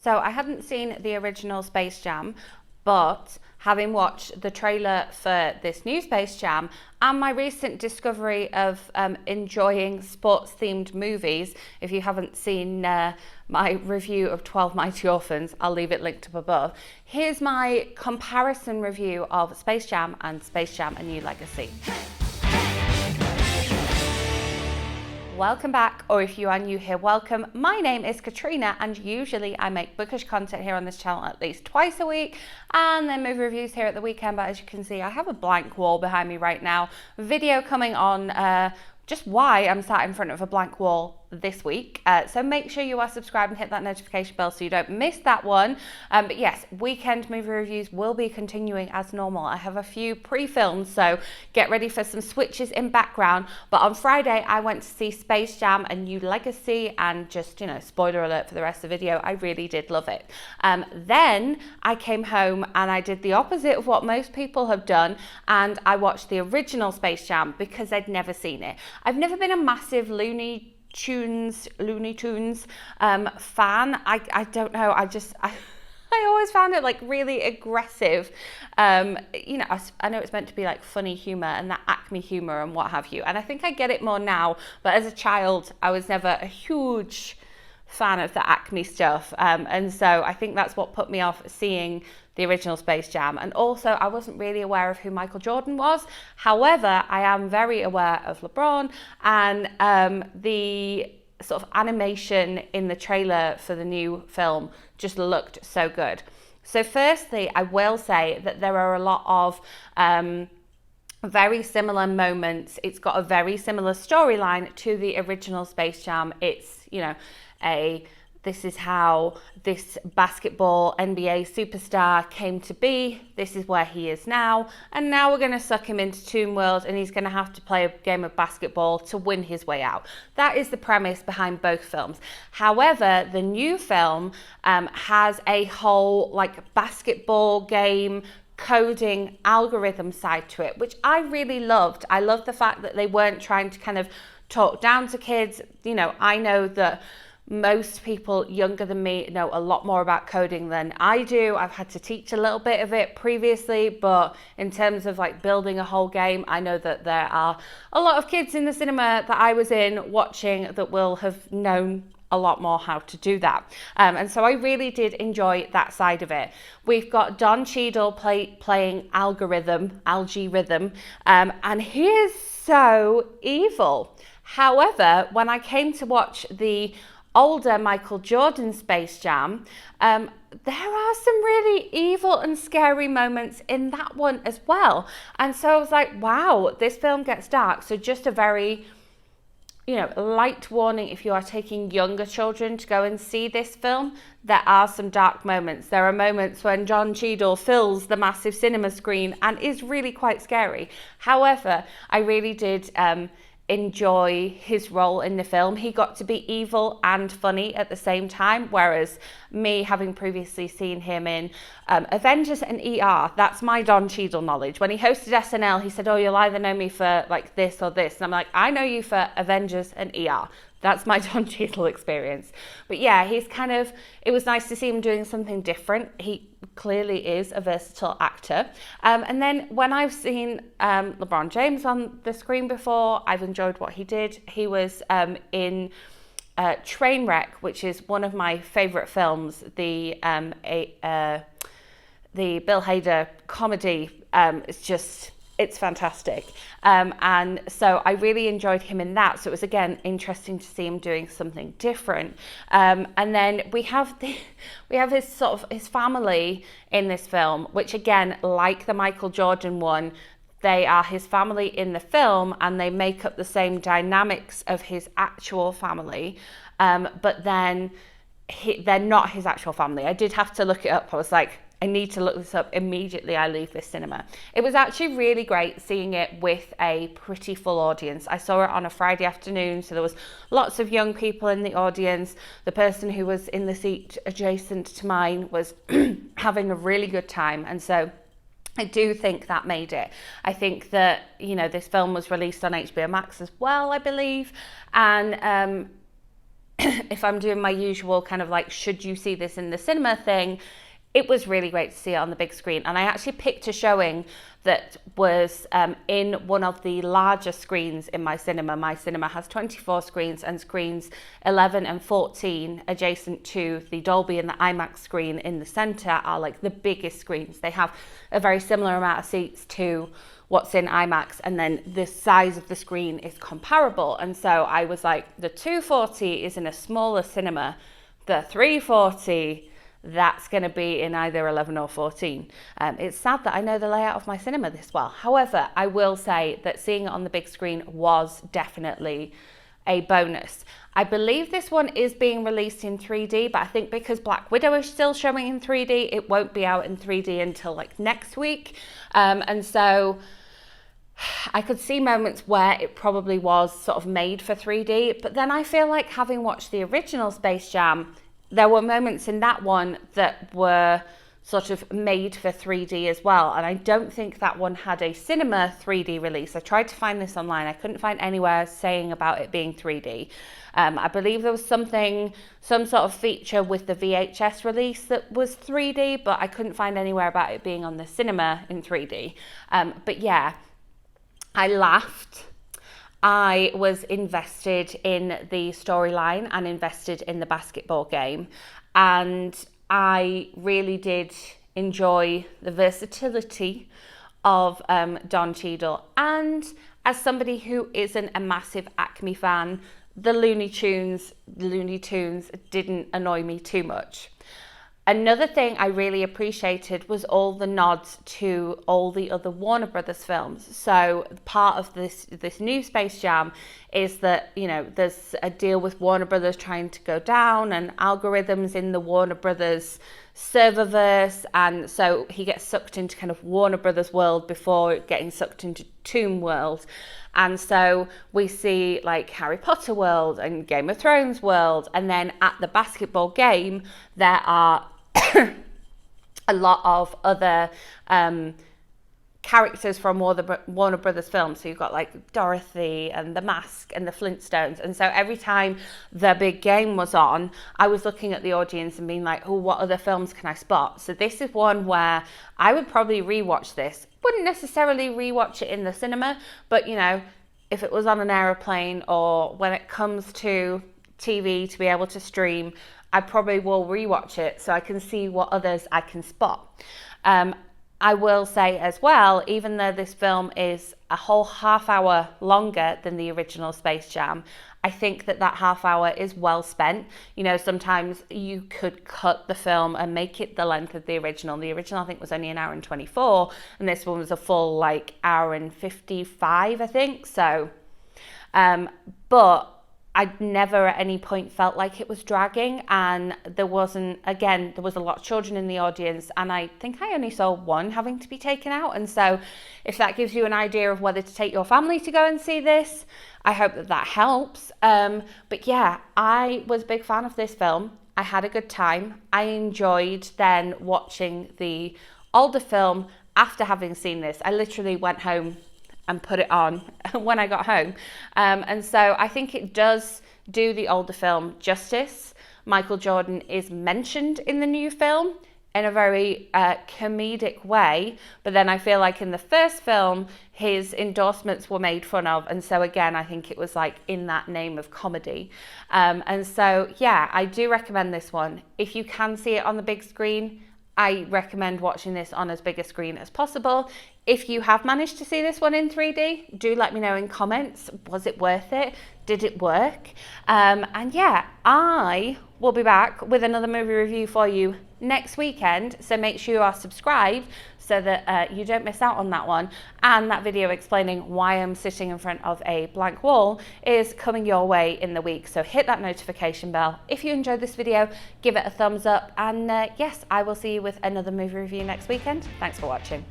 So I hadn't seen the original Space Jam, but having watched the trailer for this new Space Jam and my recent discovery of enjoying sports themed movies, if you haven't seen my review of 12 Mighty Orphans, I'll leave it linked up above. Here's my comparison review of Space Jam and Space Jam: A New Legacy. Welcome back, or if you are new here, welcome. My name is Katrina, and usually I make bookish content here on this channel at least twice a week, and then movie reviews here at the weekend. But as you can see, I have a blank wall behind me right now. Video coming on just why I'm sat in front of a blank wall this week. So make sure you are subscribed and hit that notification bell so you don't miss that one. But yes, weekend movie reviews will be continuing as normal. I have a few pre-films, so get ready for some switches in background. But on Friday, I went to see Space Jam: A New Legacy, and just, spoiler alert for the rest of the video, I really did love it. Then I came home and I did the opposite of what most people have done, and I watched the original Space Jam because I'd never seen it. I've never been a massive Looney Tunes fan. I don't know. I always found it like really aggressive. I know it's meant to be like funny humor and that Acme humor and what have you. And I think I get it more now. But as a child, I was never a huge fan of the Acme stuff. And so I think that's what put me off seeing the original Space Jam. And also, I wasn't really aware of who Michael Jordan was. However, I am very aware of LeBron, and the sort of animation in the trailer for the new film just looked so good. So firstly, I will say that there are a lot of very similar moments. It's got a very similar storyline to the original Space Jam. It's, this is how this basketball NBA superstar came to be. This is where he is now. And now we're going to suck him into Toon World, and he's going to have to play a game of basketball to win his way out. That is the premise behind both films. However, the new film has a whole basketball game coding algorithm side to it, which I really loved. I loved the fact that they weren't trying to kind of talk down to kids. I know that most people younger than me know a lot more about coding than I do. I've had to teach a little bit of it previously, but in terms of building a whole game, I know that there are a lot of kids in the cinema that I was in watching that will have known a lot more how to do that. And so I really did enjoy that side of it. We've got Don Cheadle playing Algorithm, and he is so evil. However, when I came to watch the older Michael Jordan Space Jam, there are some really evil and scary moments in that one as well. And so I was like, wow, this film gets dark. So just a very light warning if you are taking younger children to go and see this film. There are some dark moments. There are moments when Don Cheadle fills the massive cinema screen and is really quite scary. However, I really did enjoy his role in the film. He got to be evil and funny at the same time, whereas me, having previously seen him in Avengers and ER, that's my Don Cheadle knowledge. When he hosted SNL, he said, oh, you'll either know me for this or this. And I'm like, I know you for Avengers and ER. That's my Don Cheadle experience. But yeah, it was nice to see him doing something different. He clearly is a versatile actor. And then when I've seen LeBron James on the screen before, I've enjoyed what he did. He was in Trainwreck, which is one of my favorite films, the Bill Hader comedy. It's fantastic. And so I really enjoyed him in that. So it was, again, interesting to see him doing something different. And then we have his family in this film, which, again, like the Michael Jordan one, they are his family in the film and they make up the same dynamics of his actual family. But then they're not his actual family. I did have to look it up. I was like, I need to look this up immediately I leave this cinema. It was actually really great seeing it with a pretty full audience. I saw it on a Friday afternoon, so there was lots of young people in the audience. The person who was in the seat adjacent to mine was having a really good time, and so I do think that made it. I think that, this film was released on HBO Max as well, I believe, and if I'm doing my usual kind of like, should you see this in the cinema thing, it was really great to see it on the big screen. And I actually picked a showing that was in one of the larger screens in my cinema. My cinema has 24 screens, and screens 11 and 14 adjacent to the Dolby and the IMAX screen in the center are like the biggest screens. They have a very similar amount of seats to what's in IMAX, and then the size of the screen is comparable. And so I was like, the 240 is in a smaller cinema, the 340, that's going to be in either 11 or 14. It's sad that I know the layout of my cinema this well. However, I will say that seeing it on the big screen was definitely a bonus. I believe this one is being released in 3D, but I think because Black Widow is still showing in 3D, it won't be out in 3D until like next week. And so I could see moments where it probably was sort of made for 3D, but then I feel like, having watched the original Space Jam, there were moments in that one that were sort of made for 3D as well. And I don't think that one had a cinema 3D release. I tried to find this online. I couldn't find anywhere saying about it being 3D. I believe there was some sort of feature with the VHS release that was 3D, but I couldn't find anywhere about it being on the cinema in 3D. But yeah, I laughed. I was invested in the storyline and invested in the basketball game, and I really did enjoy the versatility of Don Cheadle. And as somebody who isn't a massive Acme fan, the Looney Tunes didn't annoy me too much. Another thing I really appreciated was all the nods to all the other Warner Brothers films. So part of this new Space Jam is that, you know, there's a deal with Warner Brothers trying to go down, and algorithms in the Warner Brothers serververse, and so he gets sucked into kind of Warner Brothers world before getting sucked into Toon world. And so we see like Harry Potter world and Game of Thrones world, and then at the basketball game there are a lot of other characters from Warner Brothers films. So you've got like Dorothy and The Mask and the Flintstones. And so every time the big game was on, I was looking at the audience and being like, oh, what other films can I spot? So this is one where I would probably rewatch this. Wouldn't necessarily rewatch it in the cinema, but you know, if it was on an aeroplane or when it comes to TV to be able to stream, I probably will rewatch it so I can see what others I can spot. I will say as well, even though this film is a whole half hour longer than the original Space Jam, I think that half hour is well spent. You know, sometimes you could cut the film and make it the length of the original. The original, I think, was only an hour and 24, and this one was a full like hour and 55, I think. So, but I never at any point felt like it was dragging, and there was a lot of children in the audience, and I think I only saw one having to be taken out. And so if that gives you an idea of whether to take your family to go and see this, I hope that helps. But yeah, I was a big fan of this film. I had a good time. I enjoyed then watching the older film after having seen this. I literally went home and put it on when I got home. And so I think it does do the older film justice. Michael Jordan is mentioned in the new film in a very comedic way, but then I feel like in the first film, his endorsements were made fun of. And so again, I think it was like in that name of comedy. And so, yeah, I do recommend this one. If you can see it on the big screen, I recommend watching this on as big a screen as possible. If you have managed to see this one in 3D, do let me know in comments. Was it worth it? Did it work? And yeah, I will be back with another movie review for you next weekend. So make sure you are subscribed so that you don't miss out on that one. And that video explaining why I'm sitting in front of a blank wall is coming your way in the week. So hit that notification bell. If you enjoyed this video, give it a thumbs up. And yes, I will see you with another movie review next weekend. Thanks for watching.